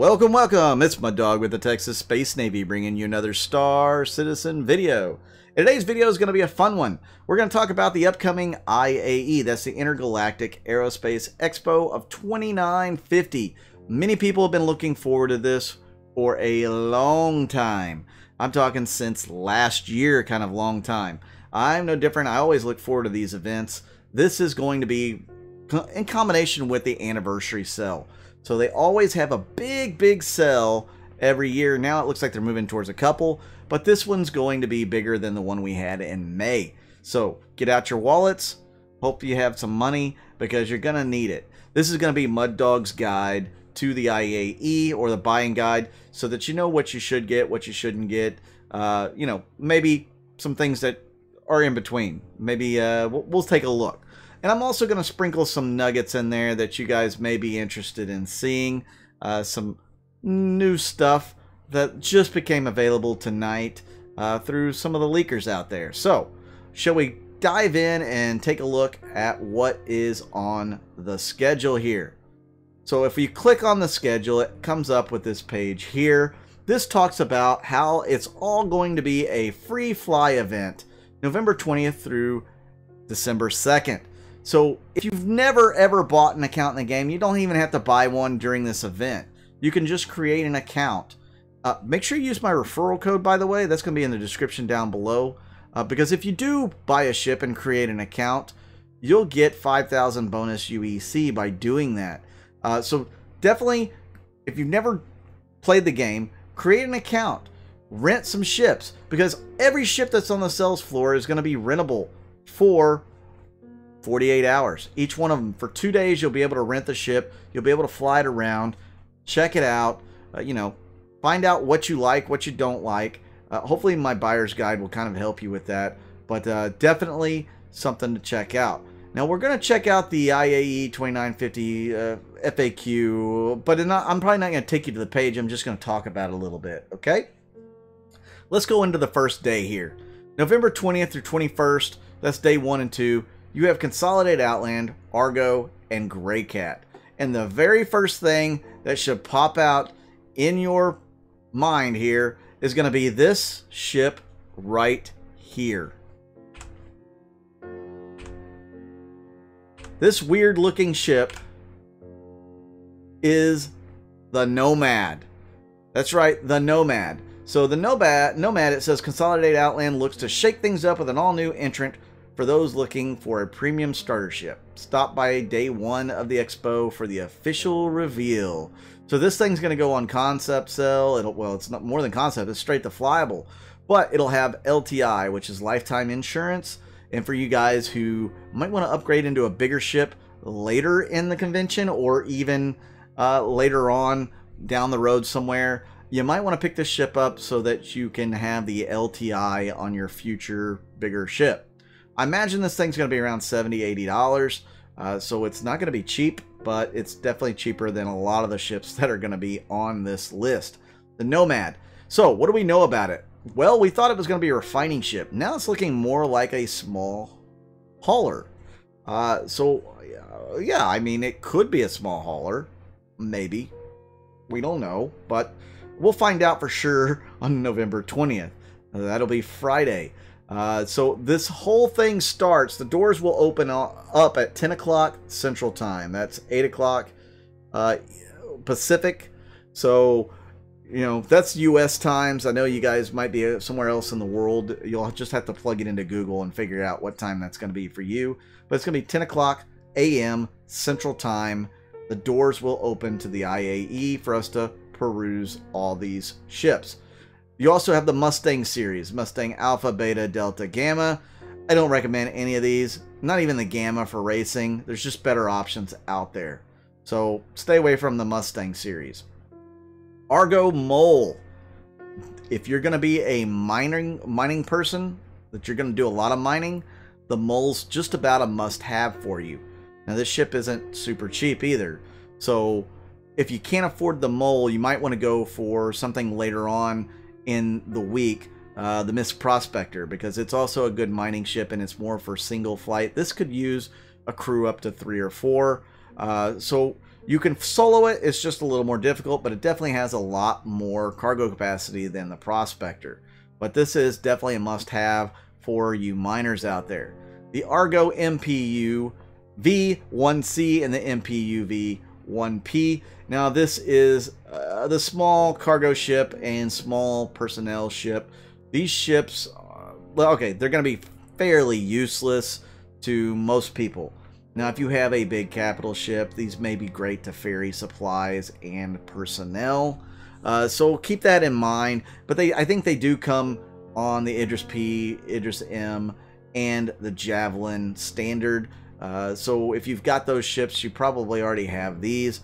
Welcome, it's Muddog with the TexasSpaceNavy bringing you another Star Citizen video. And today's video is going to be a fun one. We're going to talk about the upcoming IAE, that's the Intergalactic Aerospace Expo of 2950. Many people have been looking forward to this for a long time. I'm talking since last year, kind of long time. I'm no different. I always look forward to these events. This is going to be in combination with the anniversary sale. So they always have a big sale every year. Now it looks like they're moving towards a couple, but this one's going to be bigger than the one we had in May. So get out your wallets. Hope you have some money because you're going to need it. This is going to be Muddog's guide to the IAE, or the buying guide, so that you know what you should get, what you shouldn't get. You know, maybe some things that are in between. Maybe we'll take a look. And I'm also going to sprinkle some nuggets in there that you guys may be interested in seeing. Some new stuff that just became available tonight through some of the leakers out there. So, shall we dive in and take a look at what is on the schedule here? So if you click on the schedule, it comes up with this page here. This talks about how it's all going to be a free fly event, November 20th through December 2nd. So if you've never ever bought an account in the game, you don't even have to buy one during this event. You can just create an account. Make sure you use my referral code, by the way. That's going to be in the description down below. Because if you do buy a ship and create an account, you'll get 5,000 bonus UEC by doing that. So definitely, if you've never played the game, create an account. Rent some ships. Because every ship that's on the sales floor is going to be rentable for 48 hours. Each one of them. For 2 days, you'll be able to rent the ship. You'll be able to fly it around, check it out, you know, find out what you like, what you don't like. Hopefully my buyer's guide will kind of help you with that, but definitely something to check out. Now we're going to check out the IAE 2950 FAQ, but I'm probably not going to take you to the page. I'm just going to talk about it a little bit, okay? Let's go into the first day here. November 20th through 21st, that's day 1 and 2. You have Consolidated, Outland, Argo, and Gray Cat. And the very first thing that should pop out in your mind here is going to be this ship right here. This weird looking ship is the Nomad. That's right, the Nomad. So the Nomad, it says Consolidated Outland looks to shake things up with an all-new entrant for those looking for a premium starter ship. Stop by day 1 of the expo for the official reveal. So this thing's going to go on concept sale. Well, it's not more than concept, it's straight to flyable. But it'll have LTI, which is lifetime insurance. And for you guys who might want to upgrade into a bigger ship later in the convention, or even later on down the road somewhere, you might want to pick this ship up so that you can have the LTI on your future bigger ship. I imagine this thing's going to be around $70, $80, so it's not going to be cheap, but it's definitely cheaper than a lot of the ships that are going to be on this list. The Nomad. So, what do we know about it? Well, we thought it was going to be a refining ship. Now it's looking more like a small hauler. Yeah, I mean, it could be a small hauler. Maybe. We don't know, but we'll find out for sure on November 20th. That'll be Friday. So this whole thing starts, the doors will open up at 10 o'clock Central Time. That's 8 o'clock Pacific. So, you know, that's US times. I know you guys might be somewhere else in the world. You'll just have to plug it into Google and figure out what time that's going to be for you. But it's going to be 10 o'clock a.m. Central Time. The doors will open to the IAE for us to peruse all these ships. You also have the Mustang series, Mustang Alpha, Beta, Delta, Gamma. I don't recommend any of these, not even the Gamma for racing. There's just better options out there. So stay away from the Mustang series. Argo Mole. If you're going to be a mining person, that you're going to do a lot of mining, the Mole's just about a must-have for you. Now this ship isn't super cheap either. So if you can't afford the Mole, you might want to go for something later on in the week, the Mist Prospector, because it's also a good mining ship and it's more for single flight. This could use a crew up to 3 or 4. So you can solo it. It's just a little more difficult, but it definitely has a lot more cargo capacity than the Prospector. But this is definitely a must-have for you miners out there. The Argo Mpu V1c and the Mpu V1p. Now this is the small cargo ship and small personnel ship. These ships, okay, they're going to be fairly useless to most people. Now if you have a big capital ship, these may be great to ferry supplies and personnel. So keep that in mind. But I think they do come on the Idris P, Idris M, and the Javelin standard. So if you've got those ships, you probably already have these.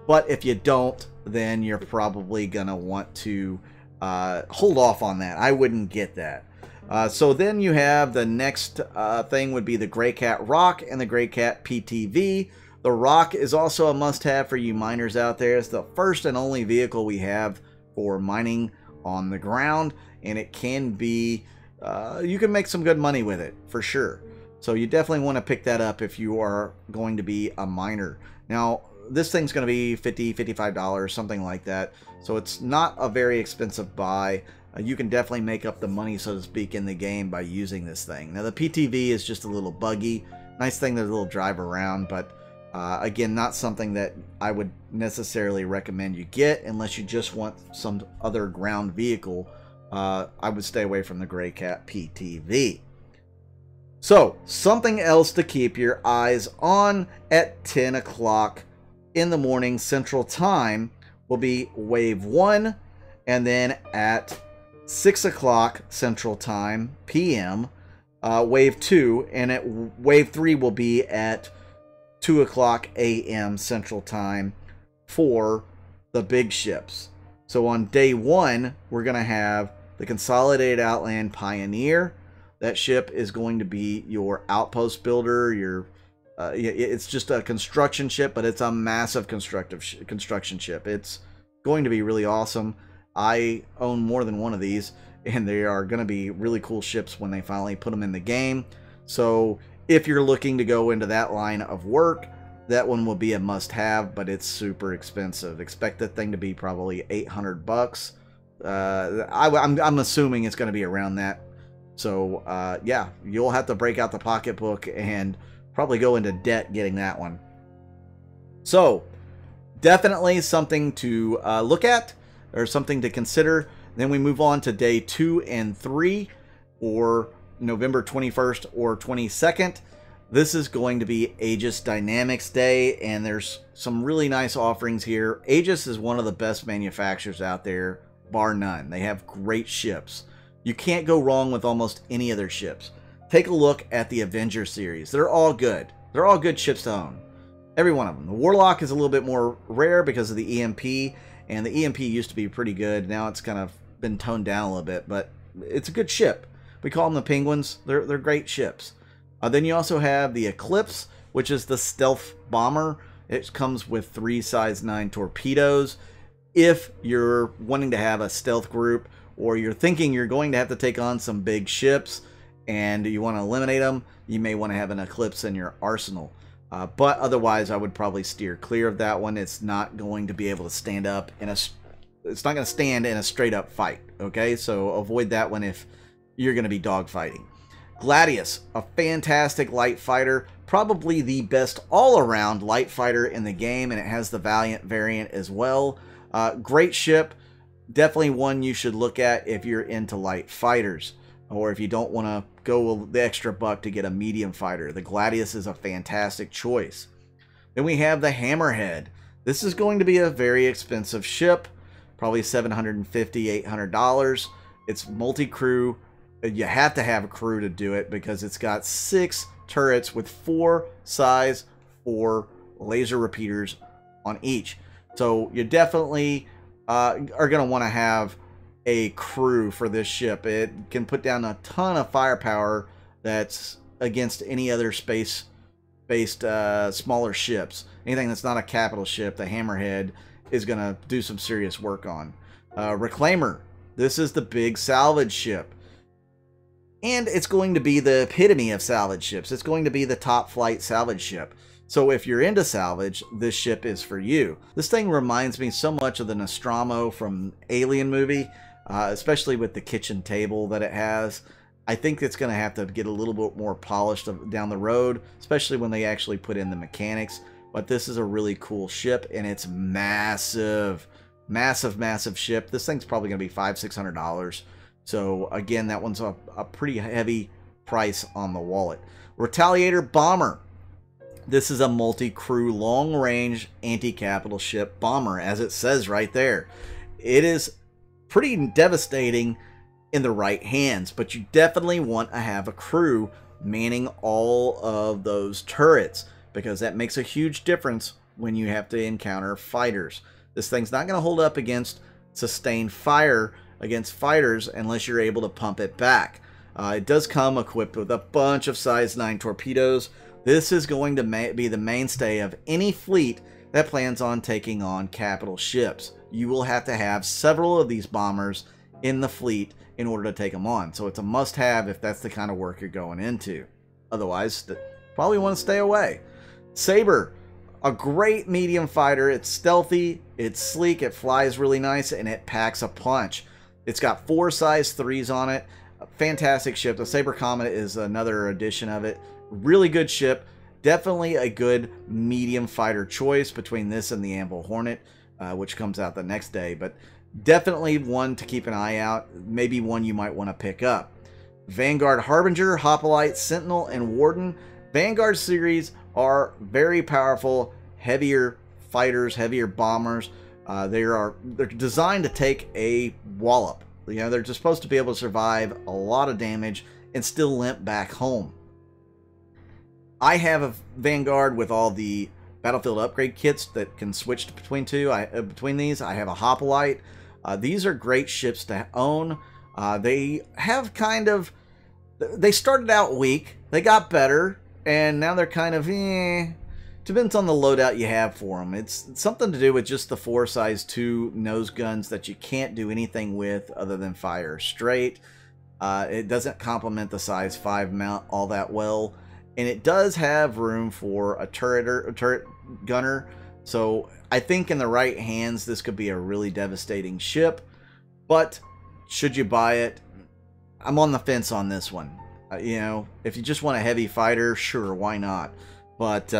But if you don't, then you're probably going to want to hold off on that. I wouldn't get that. So then you have the next thing would be the Greycat Rock and the Greycat PTV. The Rock is also a must-have for you miners out there. It's the first and only vehicle we have for mining on the ground, and it can be, you can make some good money with it for sure. So you definitely want to pick that up if you are going to be a miner. Now, this thing's going to be $50, $55, something like that. So it's not a very expensive buy. You can definitely make up the money, so to speak, in the game by using this thing. Now, the PTV is just a little buggy. Nice thing, there's a little drive around, but again, not something that I would necessarily recommend you get unless you just want some other ground vehicle. I would stay away from the Greycat PTV. So, something else to keep your eyes on at 10 o'clock in the morning Central Time will be Wave 1, and then at 6 o'clock Central Time, PM, Wave 2, and at Wave 3 will be at 2 o'clock AM Central Time for the big ships. So on day 1, we're going to have the Consolidated Outland Pioneer. That ship is going to be your outpost builder, it's just a construction ship, but it's a massive construction ship. It's going to be really awesome. I own more than one of these, and they are going to be really cool ships when they finally put them in the game. So if you're looking to go into that line of work, that one will be a must-have, but it's super expensive. Expect that thing to be probably 800 bucks. I'm assuming it's going to be around that. So yeah, you'll have to break out the pocketbook and probably go into debt getting that one. So definitely something to look at, or something to consider. Then we move on to day 2 and 3, or November 21st or 22nd. This is going to be Aegis Dynamics Day, and there's some really nice offerings here. Aegis is one of the best manufacturers out there, bar none. They have great ships. You can't go wrong with almost any of their ships. Take a look at the Avenger series. They're all good. They're all good ships to own. Every one of them. The Warlock is a little bit more rare because of the EMP, and the EMP used to be pretty good. Now it's kind of been toned down a little bit, but it's a good ship. We call them the Penguins. They're great ships. Then you also have the Eclipse, which is the stealth bomber. It comes with 3 size 9 torpedoes. If you're wanting to have a stealth group, or you're thinking you're going to have to take on some big ships and you want to eliminate them, you may want to have an Eclipse in your arsenal. But otherwise, I would probably steer clear of that one. It's not going to be able to stand up in a, it's not going to stand in a straight up fight. Okay, so avoid that one if you're going to be dogfighting. Gladius, a fantastic light fighter, probably the best all-around light fighter in the game, and it has the Valiant variant as well. Great ship, definitely one you should look at if you're into light fighters, or if you don't want to go the extra buck to get a medium fighter. The Gladius is a fantastic choice. Then we have the Hammerhead. This is going to be a very expensive ship, probably $750, $800. It's multi-crew. You have to have a crew to do it because it's got 6 turrets with 4 size 4 laser repeaters on each. So you definitely are going to want to have a crew for this ship. It can put down a ton of firepower that's against any other space-based smaller ships. Anything that's not a capital ship, the Hammerhead is going to do some serious work on. Reclaimer. This is the big salvage ship. And it's going to be the epitome of salvage ships. It's going to be the top flight salvage ship. So if you're into salvage, this ship is for you. This thing reminds me so much of the Nostromo from Alien movie, especially with the kitchen table that it has. I think it's going to have to get a little bit more polished down the road, especially when they actually put in the mechanics. But this is a really cool ship, and it's massive. Massive ship. This thing's probably going to be $500–600. So again, that one's a pretty heavy price on the wallet. Retaliator Bomber. This is a multi-crew, long-range, anti-capital ship bomber, as it says right there. It is pretty devastating in the right hands, but you definitely want to have a crew manning all of those turrets, because that makes a huge difference when you have to encounter fighters. This thing's not going to hold up against sustained fire against fighters unless you're able to pump it back. It does come equipped with a bunch of size 9 torpedoes. This is going to be the mainstay of any fleet that plans on taking on capital ships. You will have to have several of these bombers in the fleet in order to take them on. So it's a must-have if that's the kind of work you're going into. Otherwise, probably want to stay away. Saber, a great medium fighter. It's stealthy, it's sleek, it flies really nice, and it packs a punch. It's got 4 size 3s on it. A fantastic ship. The Saber Comet is another edition of it. Really good ship. Definitely a good medium fighter choice between this and the Anvil Hornet, which comes out the next day. But definitely one to keep an eye out. Maybe one you might want to pick up. Vanguard Harbinger, Hoplite, Sentinel, and Warden. Vanguard series are very powerful, heavier fighters, heavier bombers. They're designed to take a wallop. You know, they're just supposed to be able to survive a lot of damage and still limp back home. I have a Vanguard with all the battlefield upgrade kits that can switch between these. I have a Hoplite. These are great ships to own. They have they started out weak. They got better, and now they're kind of depends on the loadout you have for them. It's something to do with just the 4 size 2 nose guns that you can't do anything with other than fire straight. It doesn't complement the size 5 mount all that well. And it does have room for a turret gunner. So I think in the right hands, this could be a really devastating ship. But should you buy it? I'm on the fence on this one. You know, if you just want a heavy fighter, sure, why not? But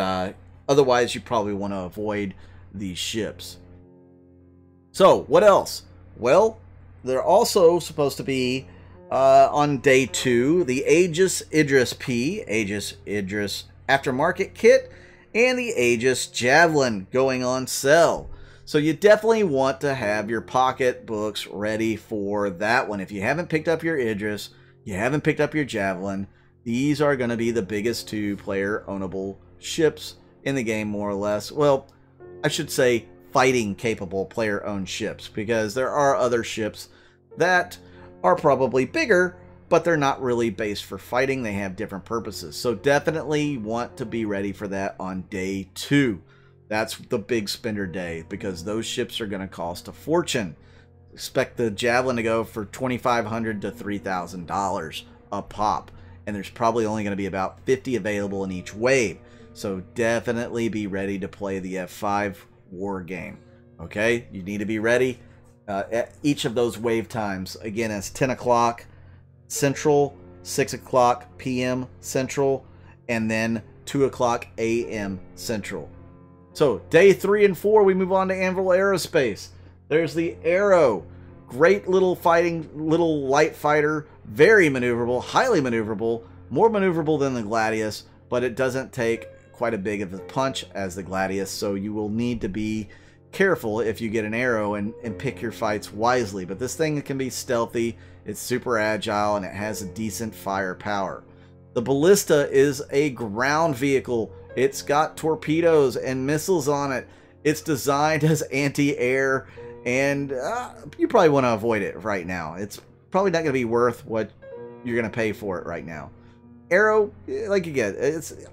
otherwise, you probably want to avoid these ships. So what else? Well, they're also supposed to be on day 2, the Aegis Idris aftermarket kit and the Aegis Javelin going on sale. So you definitely want to have your pocketbooks ready for that one. If you haven't picked up your Idris, you haven't picked up your Javelin, these are going to be the biggest 2-player ownable ships in the game, more or less. Well, I should say fighting capable player-owned ships, because there are other ships that are probably bigger, but they're not really based for fighting. They have different purposes. So definitely want to be ready for that on day 2. That's the big spender day, because those ships are going to cost a fortune. Expect the Javelin to go for $2,500 to $3,000 a pop. And there's probably only going to be about 50 available in each wave. So definitely be ready to play the F5 war game. Okay? You need to be ready. At each of those wave times, again, it's 10 o'clock Central, 6 o'clock p.m. Central, and then 2 o'clock a.m. Central. So day 3 and 4, we move on to Anvil Aerospace. There's the Arrow. Great little light fighter, very maneuverable, highly maneuverable, more maneuverable than the Gladius, but it doesn't take quite a big of a punch as the Gladius, so you will need to be careful if you get an Arrow and pick your fights wisely. But this thing can be stealthy, it's super agile, and it has a decent firepower. The Ballista is a ground vehicle. It's got torpedoes and missiles on it. It's designed as anti-air, and you probably want to avoid it right now. It's probably not going to be worth what you're going to pay for it right now. Arrow, like you get,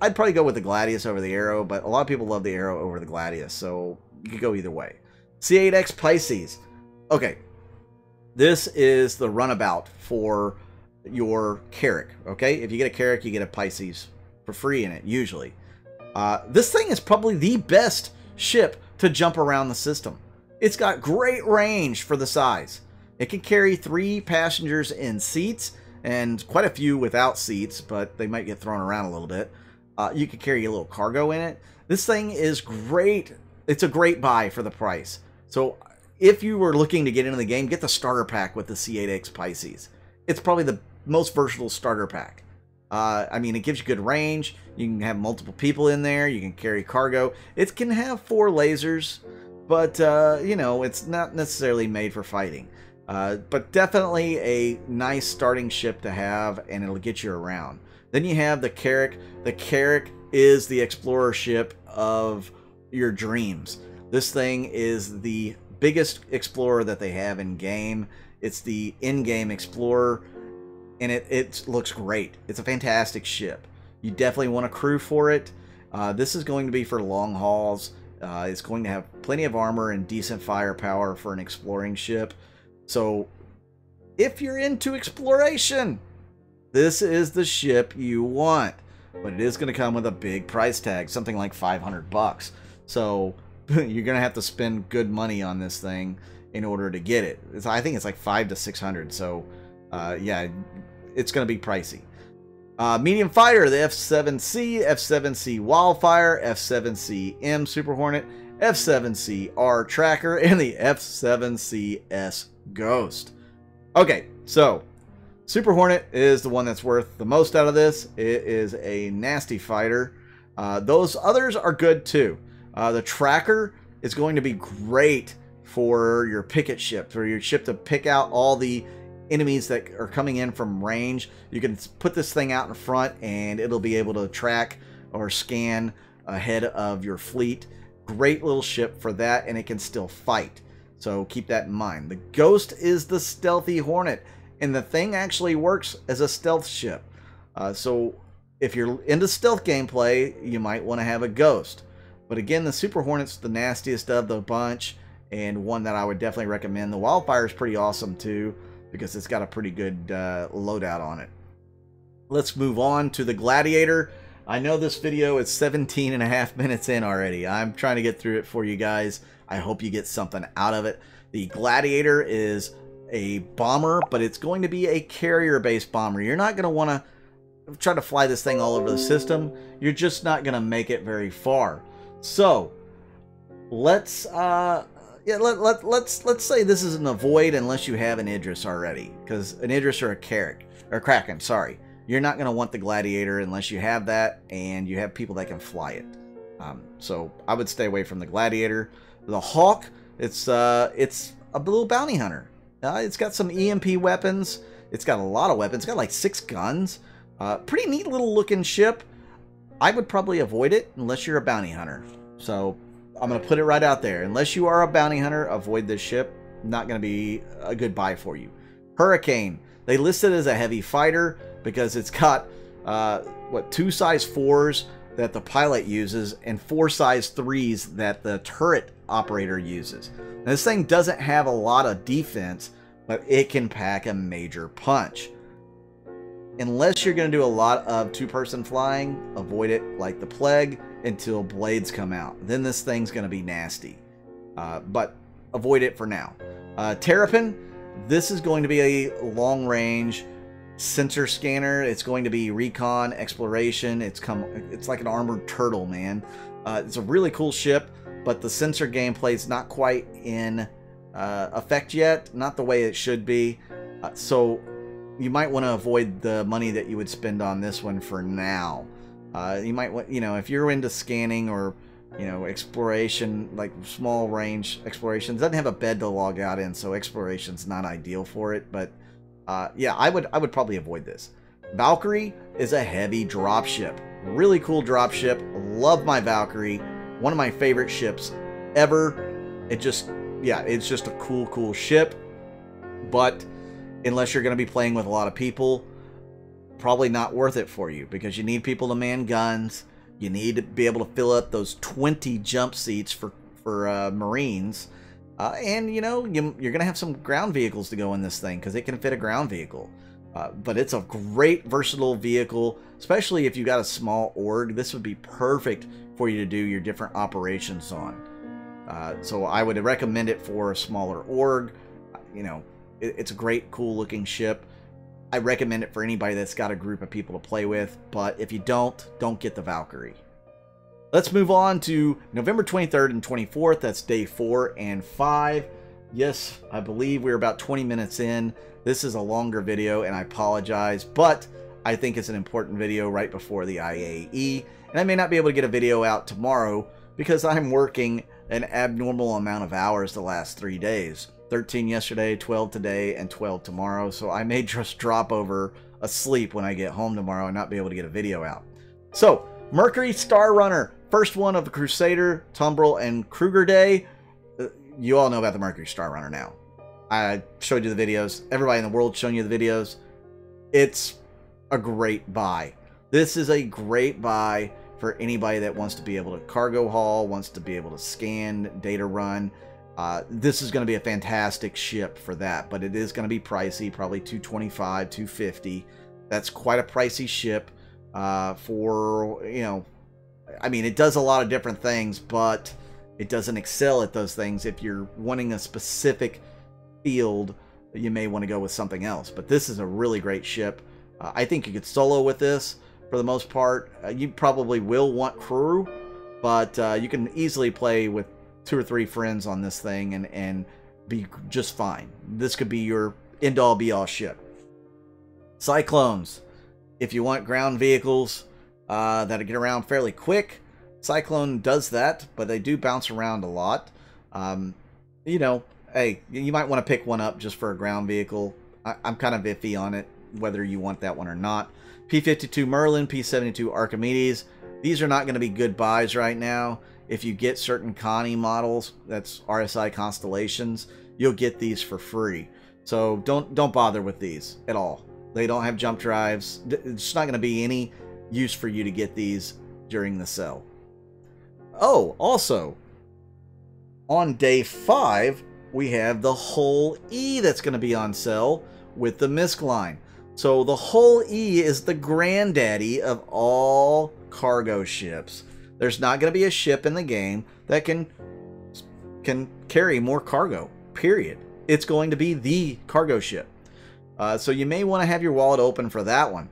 I'd probably go with the Gladius over the Arrow, but a lot of people love the Arrow over the Gladius, so you could go either way. C8x Pisces. Okay, this is the runabout for your Carrack. Okay, if you get a Carrack, you get a Pisces for free in it, usually. This thing is probably the best ship to jump around the system. It's got great range for the size. It can carry 3 passengers in seats and quite a few without seats, but they might get thrown around a little bit. You could carry a little cargo in it. This thing is great. It's a great buy for the price. So if you were looking to get into the game, get the starter pack with the C8x Pisces. It's probably the most versatile starter pack. I mean, it gives you good range. You can have multiple people in there. You can carry cargo. It can have 4 lasers, but, you know, it's not necessarily made for fighting. But definitely a nice starting ship to have, and it'll get you around. Then you have the Carrack. The Carrack is the explorer ship of your dreams. This thing is the biggest explorer that they have in game. It's the in-game explorer, and it looks great. It's a fantastic ship. You definitely want a crew for it. This is going to be for long hauls. It's going to have plenty of armor and decent firepower for an exploring ship. So if you're into exploration, this is the ship you want. But it is going to come with a big price tag, something like $500. So you're going to have to spend good money on this thing in order to get it. I think it's like $500 to $600. So yeah, it's going to be pricey. Medium fighter, the F7C, F7C Wildfire, F7C-M Super Hornet, F7C-R Tracker, and the F7C-S Ghost. Okay, so Super Hornet is the one that's worth the most out of this. It is a nasty fighter. Those others are good too. The Tracker is going to be great for your picket ship, for your ship to pick out all the enemies that are coming in from range. You can put this thing out in front and it'll be able to track or scan ahead of your fleet. Great little ship for that, and it can still fight. So keep that in mind. The Ghost is the stealthy Hornet, and the thing actually works as a stealth ship. So if you're into stealth gameplay, you might want to have a Ghost. But again, the Super Hornet's the nastiest of the bunch, and one that I would definitely recommend. The Wildfire is pretty awesome too, because it's got a pretty good loadout on it. Let's move on to the Gladiator. I know this video is 17.5 minutes in already. I'm trying to get through it for you guys. I hope you get something out of it. The Gladiator is a bomber, but it's going to be a carrier-based bomber. You're not going to want to try to fly this thing all over the system. You're just not going to make it very far. So let's yeah, let's say this is an avoid unless you have an Idris already, because an Idris or a Carrack or Kraken, sorry, you're not going to want the Gladiator unless you have that and you have people that can fly it. So I would stay away from the Gladiator. The Hawk, it's a little bounty hunter. It's got some EMP weapons. It's got a lot of weapons. It's got like 6 guns. Pretty neat little looking ship. I would probably avoid it unless you're a bounty hunter. So I'm going to put it right out there. Unless you are a bounty hunter, avoid this ship. Not going to be a good buy for you. Hurricane. They list it as a heavy fighter because it's got, 2 size 4s that the pilot uses and 4 size 3s that the turret operator uses. Now, this thing doesn't have a lot of defense, but it can pack a major punch. Unless you're going to do a lot of 2-person flying, avoid it like the plague until blades come out. Then this thing's going to be nasty. But avoid it for now. Terrapin, this is going to be a long-range sensor scanner. It's going to be recon, exploration. It's like an armored turtle, man. It's a really cool ship, but the sensor gameplay is not quite in effect yet. Not the way it should be. So you might want to avoid the money that you would spend on this one for now. You might want, if you're into scanning or, exploration, like small range exploration, it doesn't have a bed to log out in, so exploration's not ideal for it. But yeah, I would probably avoid this. Valkyrie is a heavy dropship. Really cool dropship. Love my Valkyrie. One of my favorite ships ever. It's just a cool ship. But unless you're going to be playing with a lot of people, probably not worth it for you, because you need people to man guns. You need to be able to fill up those 20 jump seats for Marines. And, you're going to have some ground vehicles to go in this thing, because it can fit a ground vehicle. But it's a great versatile vehicle, especially if you got a small org. This would be perfect for you to do your different operations on. So I would recommend it for a smaller org. You know, it's a great, cool looking ship. I recommend it for anybody that's got a group of people to play with, but if you don't get the Valkyrie. Let's move on to November 23rd and 24th. That's day 4 and 5. Yes, I believe we're about 20 minutes in. This is a longer video, and I apologize, but I think it's an important video right before the IAE, and I may not be able to get a video out tomorrow because I'm working an abnormal amount of hours the last 3 days. 13 yesterday, 12 today, and 12 tomorrow, so I may just drop over asleep when I get home tomorrow and not be able to get a video out. So, Mercury Star Runner, first one of the Crusader, Tumbrel, and Kruger Day. You all know about the Mercury Star Runner now. I showed you the videos. Everybody in the world showing you the videos. It's a great buy. This is a great buy for anybody that wants to be able to cargo haul, wants to be able to scan, data run. This is going to be a fantastic ship for that, but it is going to be pricey, probably $225, $250. That's quite a pricey ship for, you know, I mean, it does a lot of different things, but it doesn't excel at those things. If you're wanting a specific field, you may want to go with something else, but this is a really great ship. I think you could solo with this for the most part. You probably will want crew, but you can easily play with 2 or 3 friends on this thing and be just fine. This could be your end-all be-all ship. Cyclones. If you want ground vehicles that get around fairly quick, Cyclone does that, but they do bounce around a lot. You know, hey, you might want to pick one up just for a ground vehicle. I'm kind of iffy on it, whether you want that one or not. P-52 Merlin, P-72 Archimedes. These are not going to be good buys right now. If you get certain Connie models, that's RSI Constellations, you'll get these for free. So don't bother with these at all. They don't have jump drives. It's not going to be any use for you to get these during the sale. Oh, also, on day 5, we have the Hull E that's going to be on sale with the MISC line. So the Hull E is the granddaddy of all cargo ships. There's not going to be a ship in the game that can carry more cargo, period. It's going to be the cargo ship. So you may want to have your wallet open for that one.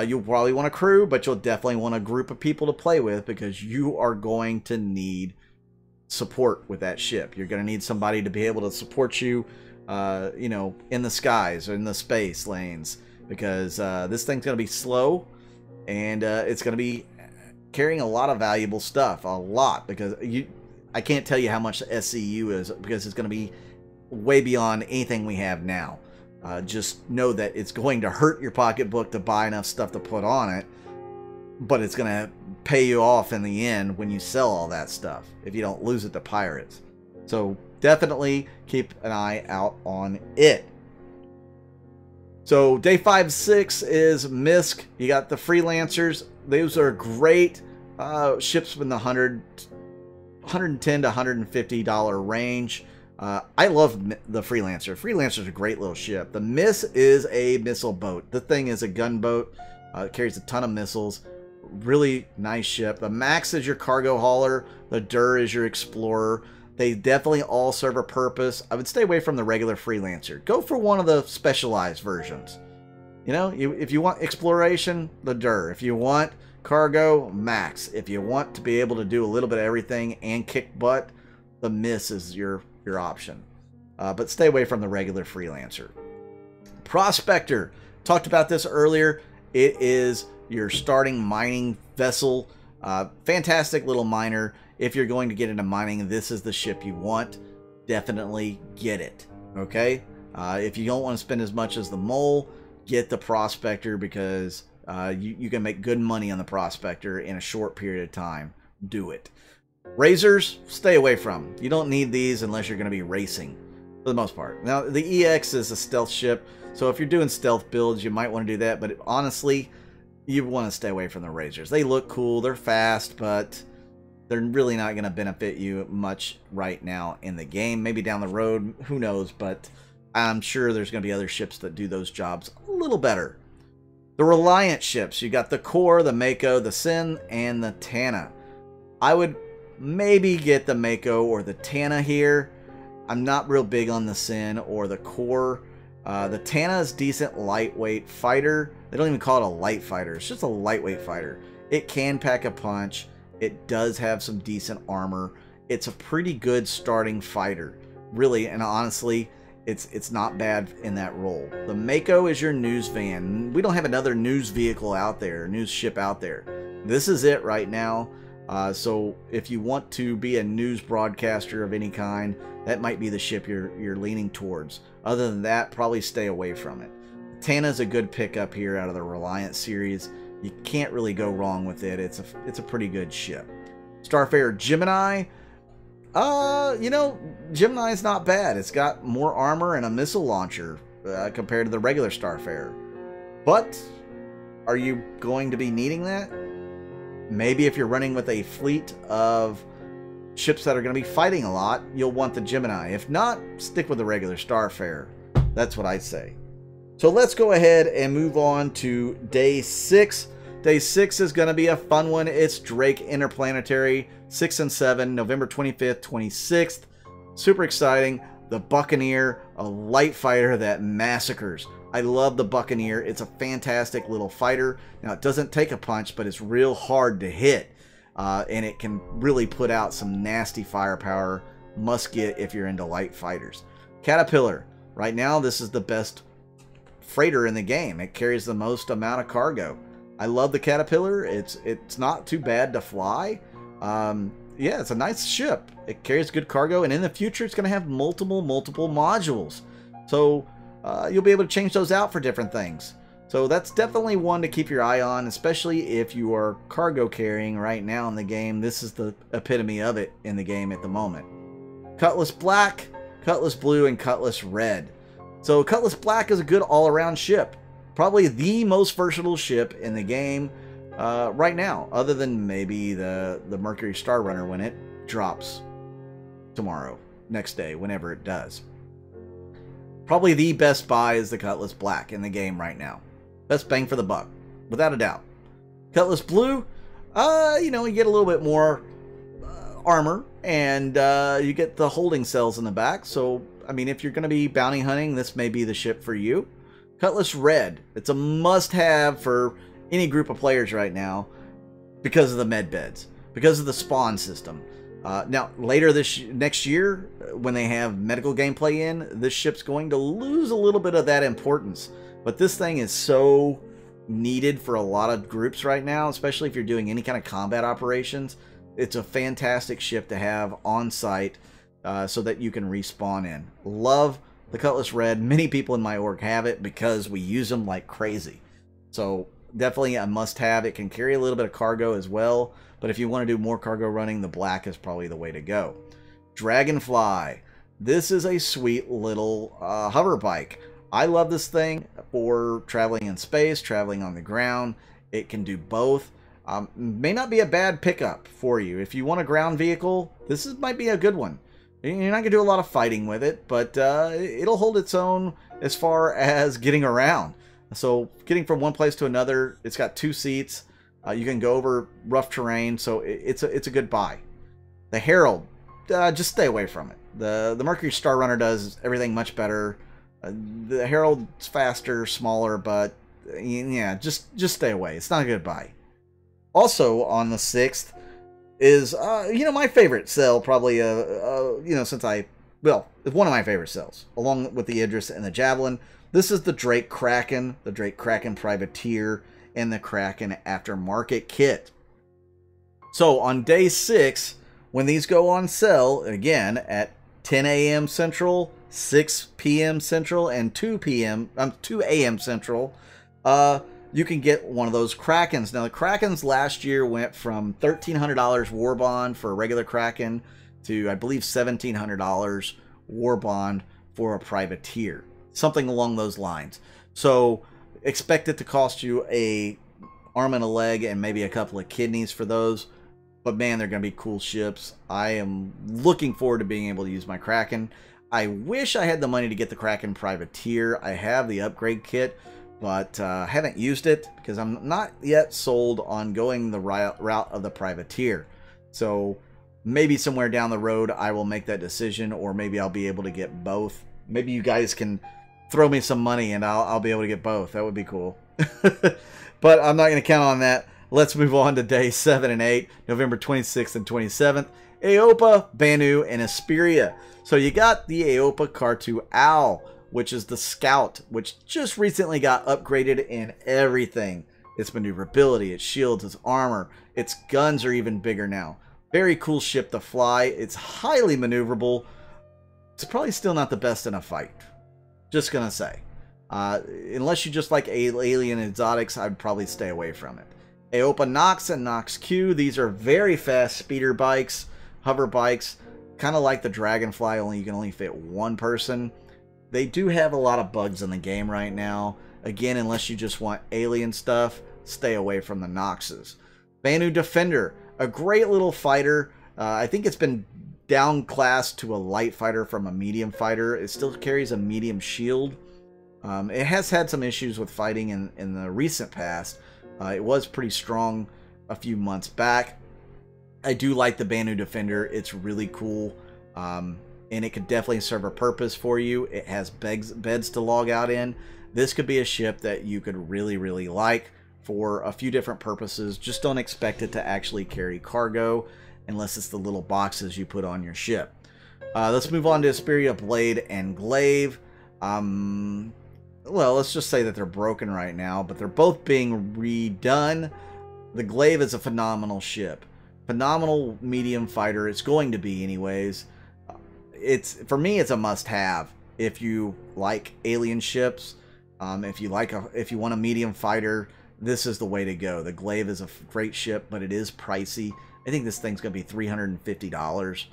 You'll probably want a crew, but you'll definitely want a group of people to play with because you are going to need support with that ship. You're going to need somebody to be able to support you, you know, in the skies or in the space lanes, because this thing's going to be slow, and it's going to be carrying a lot of valuable stuff, a lot, because I can't tell you how much the SCU is, because it's going to be way beyond anything we have now. Just know that it's going to hurt your pocketbook to buy enough stuff to put on it, but it's going to pay you off in the end when you sell all that stuff, if you don't lose it to pirates. So definitely keep an eye out on it. So day 5, 6 is MISC. You got the Freelancers. Those are great ships in the $110 to $150 range. I love the Freelancer. Freelancer is a great little ship. The MISS is a missile boat. The thing is a gunboat. It carries a ton of missiles. Really nice ship. The Max is your cargo hauler. The Dur is your explorer. They definitely all serve a purpose. I would stay away from the regular Freelancer. Go for one of the specialized versions. You know, if you want exploration, the Dur. If you want cargo, Max. If you want to be able to do a little bit of everything and kick butt, the Miss is your option. But stay away from the regular Freelancer. Prospector. Talked about this earlier. It is your starting mining vessel. Fantastic little miner. If you're going to get into mining, this is the ship you want. Definitely get it. Okay? If you don't want to spend as much as the Mole, get the Prospector, because you can make good money on the Prospector in a short period of time. Do it. Razors, stay away from. You don't need these unless you're going to be racing, for the most part. Now, the EX is a stealth ship, so if you're doing stealth builds, you might want to do that, but honestly, you want to stay away from the Razors. They look cool, they're fast, but they're really not going to benefit you much right now in the game. Maybe down the road, who knows, but I'm sure there's going to be other ships that do those jobs a little better. The Reliant ships. You got the Core, the Mako, the Sin, and the Tana. I would maybe get the Mako or the Tana here. I'm not real big on the Sin or the Core. The Tana is decent lightweight fighter. They don't even call it a light fighter. It's just a lightweight fighter. It can pack a punch. It does have some decent armor. It's a pretty good starting fighter, really, and honestly, it's not bad in that role. The Mako is your news van. We don't have another news vehicle out there, news ship out there. This is it right now. So if you want to be a news broadcaster of any kind, that might be the ship you're leaning towards. Other than that, probably stay away from it. Tana's a good pickup here out of the Reliant series. You can't really go wrong with it. It's a pretty good ship. Starfarer Gemini. You know, Gemini's not bad. It's got more armor and a missile launcher compared to the regular Starfarer. But are you going to be needing that? Maybe if you're running with a fleet of ships that are going to be fighting a lot, you'll want the Gemini. If not, stick with the regular Starfarer. That's what I'd say. So let's go ahead and move on to day 6. Day 6 is going to be a fun one. It's Drake Interplanetary 6 and 7, November 25th, 26th. Super exciting. The Buccaneer, a light fighter that massacres. I love the Buccaneer. It's a fantastic little fighter. Now, it doesn't take a punch, but it's real hard to hit. And it can really put out some nasty firepower. Must get if you're into light fighters. Caterpillar. Right now, this is the best freighter in the game. It carries the most amount of cargo. I love the Caterpillar. It's not too bad to fly. Yeah, it's a nice ship. It carries good cargo, and in the future, it's going to have multiple modules. So you'll be able to change those out for different things. So that's definitely one to keep your eye on, especially if you are cargo carrying right now in the game. This is the epitome of it in the game at the moment. Cutlass Black, Cutlass Blue, and Cutlass Red. So Cutlass Black is a good all-around ship. Probably the most versatile ship in the game right now, other than maybe the Mercury Star Runner when it drops tomorrow, next day, whenever it does. Probably the best buy is the Cutlass Black in the game right now. Best bang for the buck, without a doubt. Cutlass Blue, you know, you get a little bit more armor, and you get the holding cells in the back. So, I mean, if you're going to be bounty hunting, this may be the ship for you. Cutlass Red, it's a must-have for any group of players right now because of the med beds, because of the spawn system. Now, later next year, when they have medical gameplay in, this ship's going to lose a little bit of that importance. But this thing is so needed for a lot of groups right now, especially if you're doing any kind of combat operations. It's a fantastic ship to have on site so that you can respawn in. Love the Cutlass Red. Many people in my org have it because we use them like crazy. So definitely a must-have. It can carry a little bit of cargo as well, but if you want to do more cargo running, the Black is probably the way to go. Dragonfly. This is a sweet little hover bike. I love this thing for traveling in space, traveling on the ground. It can do both. May not be a bad pickup for you. If you want a ground vehicle, might be a good one. You're not going to do a lot of fighting with it, but it'll hold its own as far as getting around. So getting from one place to another, it's got 2 seats. You can go over rough terrain, so it's a good buy. The Herald, just stay away from it. The Mercury Star Runner does everything much better. The Herald's faster, smaller, but yeah, just stay away. It's not a good buy. Also on the 6th is you know, my favorite cell, probably you know, it's one of my favorite cells, along with the Idris and the Javelin. This is the Drake Kraken, Privateer, and the Kraken Aftermarket Kit. So on day 6, when these go on sale, again at 10 a.m. Central, 6 p.m. Central, and 2 a.m. Central, you can get one of those Krakens. Now, the Krakens last year went from $1,300 war bond for a regular Kraken to, I believe, $1,700 war bond for a Privateer. Something along those lines. So expect it to cost you a arm and a leg and maybe a couple of kidneys for those. But man, they're going to be cool ships. I am looking forward to being able to use my Kraken. I wish I had the money to get the Kraken Privateer. I have the upgrade kit, but haven't used it because I'm not yet sold on going the route of the Privateer. So maybe somewhere down the road I will make that decision, or maybe I'll be able to get both. Maybe you guys can throw me some money and I'll be able to get both. That would be cool. But I'm not going to count on that. Let's move on to day 7 and 8, November 26th and 27th. Aopa, Banu, and Experia. So you got the Aopa Car2 Owl, which is the Scout, which just recently got upgraded in everything. Its maneuverability, its shields, its armor, its guns are even bigger now. Very cool ship to fly. It's highly maneuverable. It's probably still not the best in a fight. Just gonna say. Unless you just like alien exotics, I'd probably stay away from it. Aopa Nox and Nox Q. These are very fast speeder bikes, hover bikes. Kind of like the Dragonfly, only you can only fit one person. They do have a lot of bugs in the game right now. Again, unless you just want alien stuff, stay away from the Noxes. Bayonet Defender, a great little fighter. I think it's been downclassed to a light fighter from a medium fighter. It still carries a medium shield. It has had some issues with fighting in the recent past. It was pretty strong a few months back. I do like the Bayonet Defender. It's really cool. And it could definitely serve a purpose for you. It has beds to log out in. This could be a ship that you could really, really like for a few different purposes. Just don't expect it to actually carry cargo unless it's the little boxes you put on your ship. Let's move on to Experia Blade and Glaive. Well, let's just say that they're broken right now, but they're both being redone. The Glaive is a phenomenal ship. Phenomenal medium fighter. It's going to be anyways. For me, it's a must-have if you like alien ships. If you want a medium fighter, this is the way to go. The Glaive is a great ship, but it is pricey. I think this thing's going to be $350.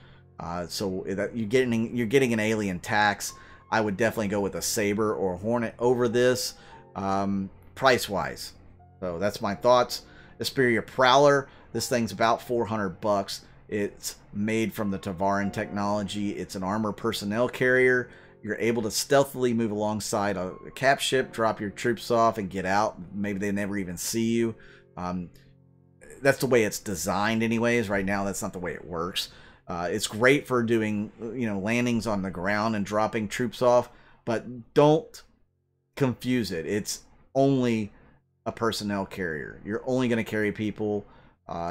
So that you're getting an alien tax. I would definitely go with a Saber or a Hornet over this, price-wise. So that's my thoughts. Experia Prowler. This thing's about $400. It's made from the Tavaran technology. It's an armor personnel carrier. You're able to stealthily move alongside a cap ship, drop your troops off, and get out. Maybe they never even see you. That's the way it's designed anyways. Right now, that's not the way it works. It's great for doing, landings on the ground and dropping troops off, but don't confuse it. It's only a personnel carrier. You're only going to carry people.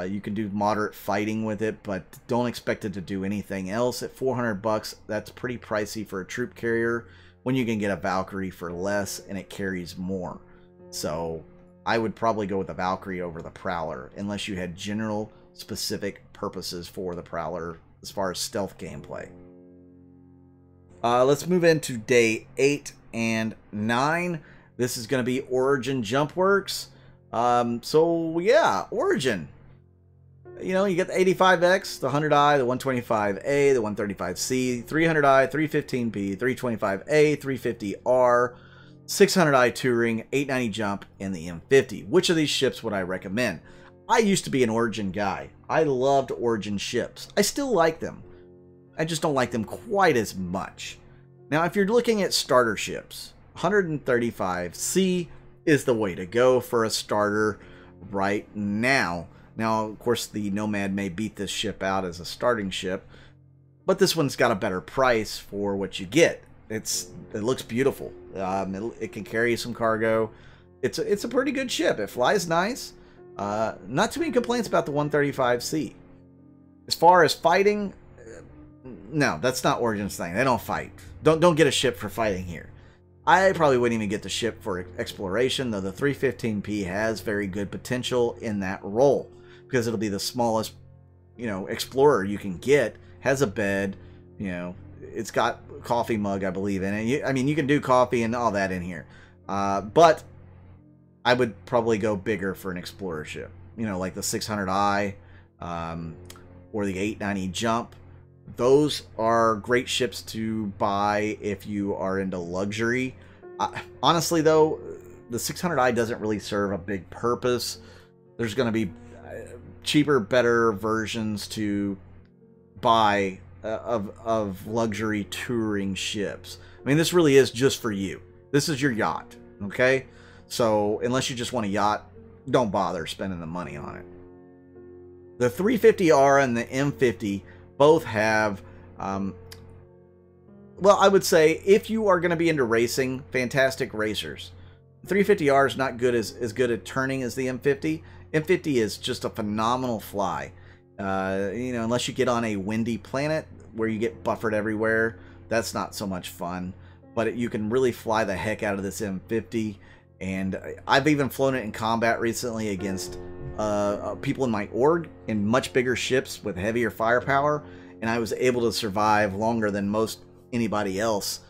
You can do moderate fighting with it, but don't expect it to do anything else. At $400, that's pretty pricey for a troop carrier when you can get a Valkyrie for less and it carries more. So I would probably go with the Valkyrie over the Prowler unless you had general specific purposes for the Prowler as far as stealth gameplay. Let's move into day 8 and 9. This is going to be Origin Jump Works. So yeah, Origin. You get the 85X, the 100i, the 125A, the 135C, 300i, 315P, 325A, 350R, 600i Touring, 890 Jump, and the M50. Which of these ships would I recommend? I used to be an Origin guy. I loved Origin ships. I still like them. I just don't like them quite as much. Now, if you're looking at starter ships, 135C is the way to go for a starter right now. Now, of course, the Nomad may beat this ship out as a starting ship, but this one's got a better price for what you get. It looks beautiful. It can carry some cargo. It's a pretty good ship. It flies nice. Not too many complaints about the 135C. As far as fighting, no, that's not Origin's thing. They don't fight. Don't get a ship for fighting here. I probably wouldn't even get the ship for exploration, though the 315P has very good potential in that role because it'll be the smallest, explorer you can get. Has a bed, it's got a coffee mug, I believe, in it. You can do coffee and all that in here, but I would probably go bigger for an explorer ship, like the 600i or the 890 Jump. Those are great ships to buy if you are into luxury. Honestly, though, the 600i doesn't really serve a big purpose. There's going to be cheaper, better versions to buy of luxury touring ships. I mean, this really is just for you. This is your yacht, okay? So unless you just want a yacht, don't bother spending the money on it. The 350R and the M50 both have, well, I would say if you are going to be into racing, fantastic racers. The 350R is not as good at turning as the M50. M50 is just a phenomenal fly. You know, unless you get on a windy planet where you get buffered everywhere, that's not so much fun. But you can really fly the heck out of this M50. And I've even flown it in combat recently against people in my org in much bigger ships with heavier firepower, and I was able to survive longer than most anybody else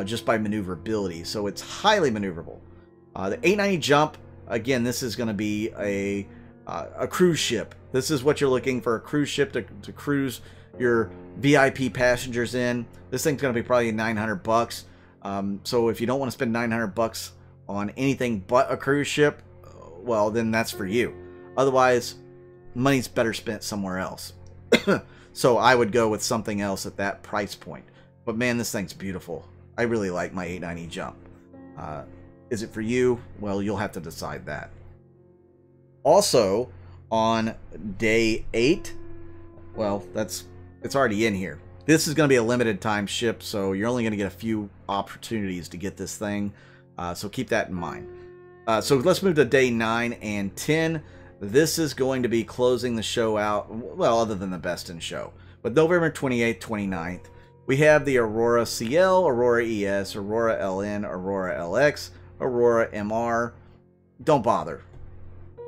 just by maneuverability. So it's highly maneuverable. The 890 jump, again, this is going to be a cruise ship. This is what you're looking for, a cruise ship to cruise your VIP passengers in. This thing's going to be probably 900 bucks. So if you don't want to spend 900 bucks on anything but a cruise ship, well, then that's for you. Otherwise, money's better spent somewhere else. So I would go with something else at that price point. But man, this thing's beautiful. I really like my 890 jump. Is it for you? Well, you'll have to decide that. Also, on day 8, well, it's already in here. This is going to be a limited time ship, so you're only going to get a few opportunities to get this thing. So keep that in mind. So let's move to day 9 and 10. This is going to be closing the show out, well, other than the best in show. But November 28th, 29th, we have the Aurora CL, Aurora ES, Aurora LN, Aurora LX, Aurora MR. Don't bother.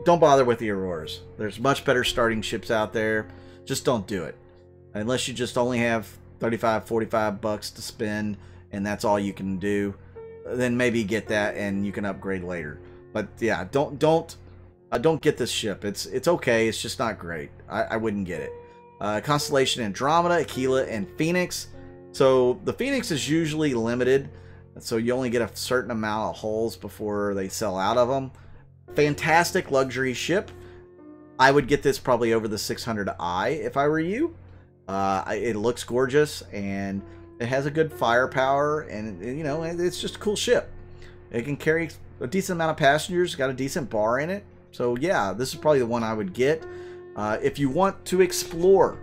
Don't bother with the Auroras. There's much better starting ships out there. Just don't do it. Unless you just only have 35, 45 bucks to spend, and that's all you can do. Then maybe get that and you can upgrade later. But yeah, don't get this ship. It's okay. It's just not great. I wouldn't get it. Constellation Andromeda, Aquila, and Phoenix. So the Phoenix is usually limited, so you only get a certain amount of hulls before they sell out of them. Fantastic luxury ship. I would get this probably over the 600i if I were you. It looks gorgeous and it has a good firepower, and you know, it's just a cool ship. It can carry a decent amount of passengers, got a decent bar in it. So yeah, this is probably the one I would get. If you want to explore,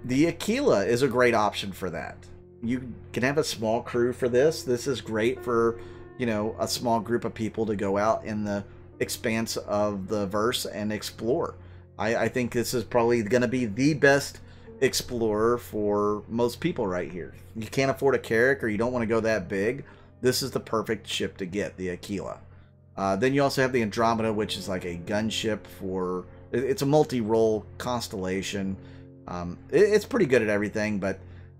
the Aquila is a great option for that. You can have a small crew for this. This is great for, you know, a small group of people to go out in the expanse of the verse and explore. I think this is probably going to be the best explorer for most people right here. You can't afford a Carrack or you don't want to go that big, this is the perfect ship to get, the Aquila. Then you also have the Andromeda, which is like a gunship for, it's a multi-role constellation. It's pretty good at everything, but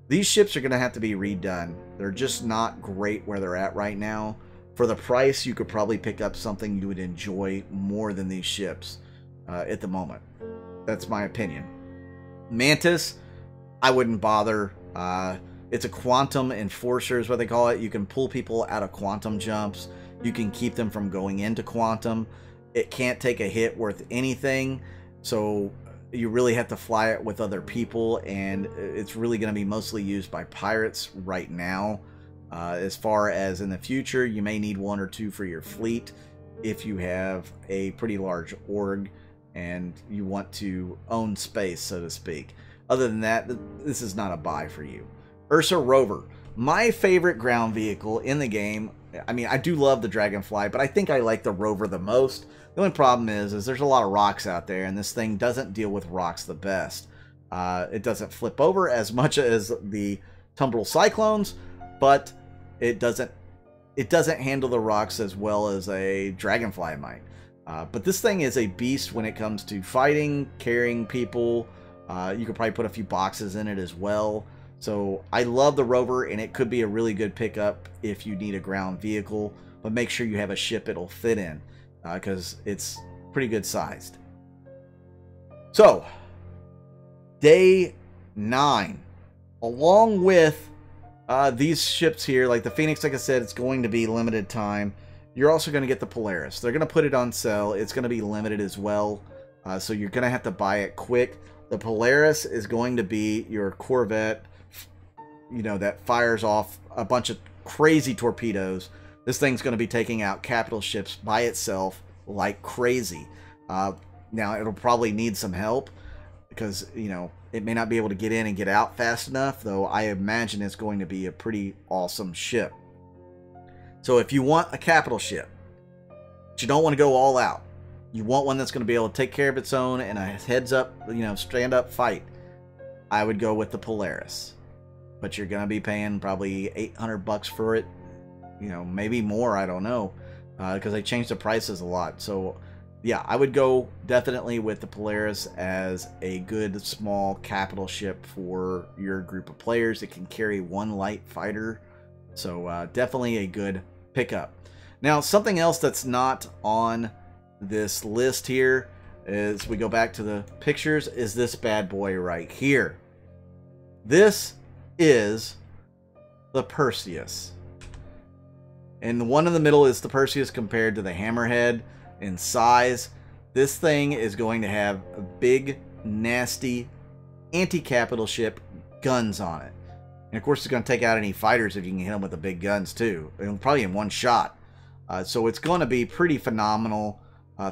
these ships are going to have to be redone. They're just not great where they're at right now. For the price, you could probably pick up something you would enjoy more than these ships at the moment. That's my opinion. Mantis, I wouldn't bother. It's a quantum enforcer is what they call it. You can pull people out of quantum jumps. You can keep them from going into quantum. It can't take a hit worth anything, so you really have to fly it with other people, and it's really going to be mostly used by pirates right now. As far as in the future, you may need 1 or 2 for your fleet if you have a pretty large org and you want to own space, so to speak. Other than that, this is not a buy for you. Ursa Rover, my favorite ground vehicle in the game. I mean, I do love the Dragonfly, but I think I like the Rover the most. The only problem is there's a lot of rocks out there, and this thing doesn't deal with rocks the best. It doesn't flip over as much as the Tumbril Cyclones, but it doesn't handle the rocks as well as a Dragonfly might. But this thing is a beast when it comes to fighting, carrying people. You could probably put a few boxes in it as well. So I love the Rover, and it could be a really good pickup if you need a ground vehicle. But make sure you have a ship it'll fit in, because it's pretty good sized. So, day 9. Along with these ships here, like the Phoenix, like I said, it's going to be limited time. You're also going to get the Polaris. They're going to put it on sale. It's going to be limited as well. So you're going to have to buy it quick. The Polaris is going to be your Corvette, you know, that fires off a bunch of crazy torpedoes. This thing's going to be taking out capital ships by itself like crazy. Now, it'll probably need some help because, you know, it may not be able to get in and get out fast enough, though I imagine it's going to be a pretty awesome ship. So if you want a capital ship, but you don't want to go all out, you want one that's going to be able to take care of its own and a heads up, you know, stand up fight, I would go with the Polaris. But you're going to be paying probably $800 for it, you know, maybe more, I don't know, because they changed the prices a lot. So yeah, I would go definitely with the Polaris as a good small capital ship for your group of players. It can carry one light fighter, so definitely a good pickup. Now, something else that's not on this list here, as we go back to the pictures, is this bad boy right here. This is the Perseus. And the one in the middle is the Perseus compared to the Hammerhead in size. This thing is going to have a big, nasty, anti-capital ship guns on it. And of course, it's going to take out any fighters if you can hit them with the big guns too. And probably in one shot. So it's going to be pretty phenomenal.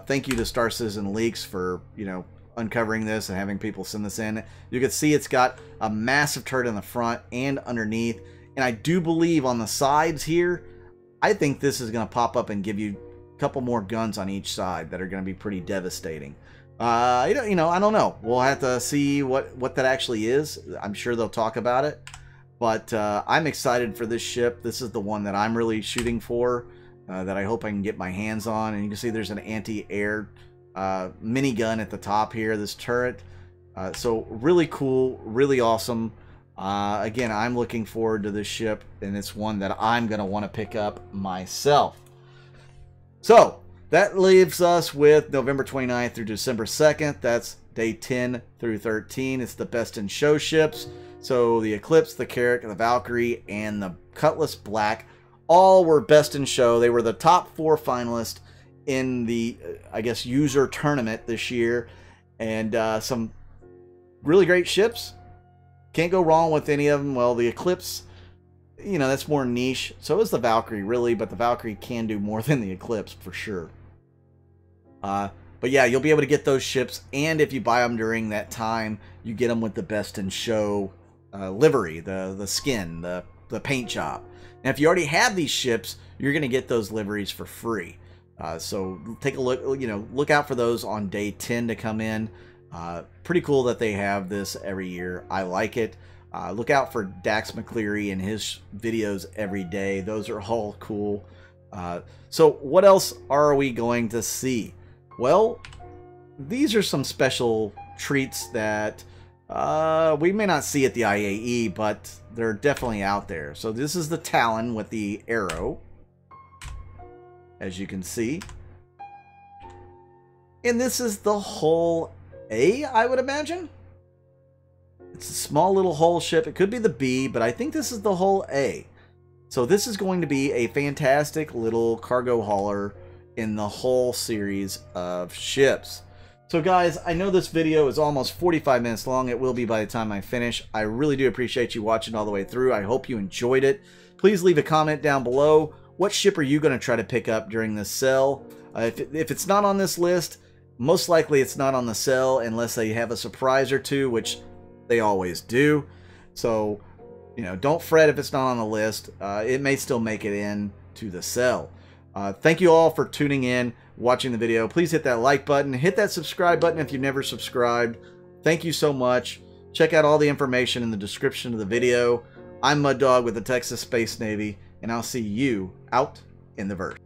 Thank you to Star Citizen Leaks for, you know, uncovering this and having people send this in. You can see it's got a massive turret in the front and underneath. And I do believe on the sides here, I think this is going to pop up and give you a couple more guns on each side that are going to be pretty devastating. You know, I don't know. We'll have to see what that actually is. I'm sure they'll talk about it. But I'm excited for this ship. This is the one that I'm really shooting for, that I hope I can get my hands on. And you can see there's an anti-air minigun at the top here, this turret. So really cool, really awesome. Again, I'm looking forward to this ship, and it's one that I'm going to want to pick up myself. So that leaves us with November 29th through December 2nd. That's day 10 through 13. It's the best in show ships. So the Eclipse, the Carrack, the Valkyrie, and the Cutlass Black all were best in show. They were the top 4 finalists in the, I guess, user tournament this year. And some really great ships. Can't go wrong with any of them. Well, the Eclipse, you know, that's more niche. So is the Valkyrie, really. But the Valkyrie can do more than the Eclipse, for sure. But yeah, you'll be able to get those ships. And if you buy them during that time, you get them with the best in show livery, the skin, the paint job. And if you already have these ships, you're going to get those liveries for free. So take a look, you know, look out for those on day 10 to come in. Pretty cool that they have this every year. I like it. Look out for Dax McCleary and his videos every day. Those are all cool. So what else are we going to see? Well, these are some special treats that we may not see at the IAE, but they're definitely out there. So this is the Talon with the arrow, as you can see. And this is the Hull A, I would imagine. It's a small little hull ship. It could be the B, but I think this is the Hull A. So this is going to be a fantastic little cargo hauler in the Hull series of ships. So guys, I know this video is almost 45 minutes long. It will be by the time I finish. I really do appreciate you watching all the way through. I hope you enjoyed it. Please leave a comment down below. What ship are you going to try to pick up during this sale? If it's not on this list, most likely it's not on the sale unless they have a surprise or two, which they always do. So, you know, don't fret if it's not on the list. It may still make it in to the sale. Thank you all for tuning in, watching the video. Please hit that like button. Hit that subscribe button if you've never subscribed. Thank you so much. Check out all the information in the description of the video. I'm Muddog with the Texas Space Navy, and I'll see you out in the verse.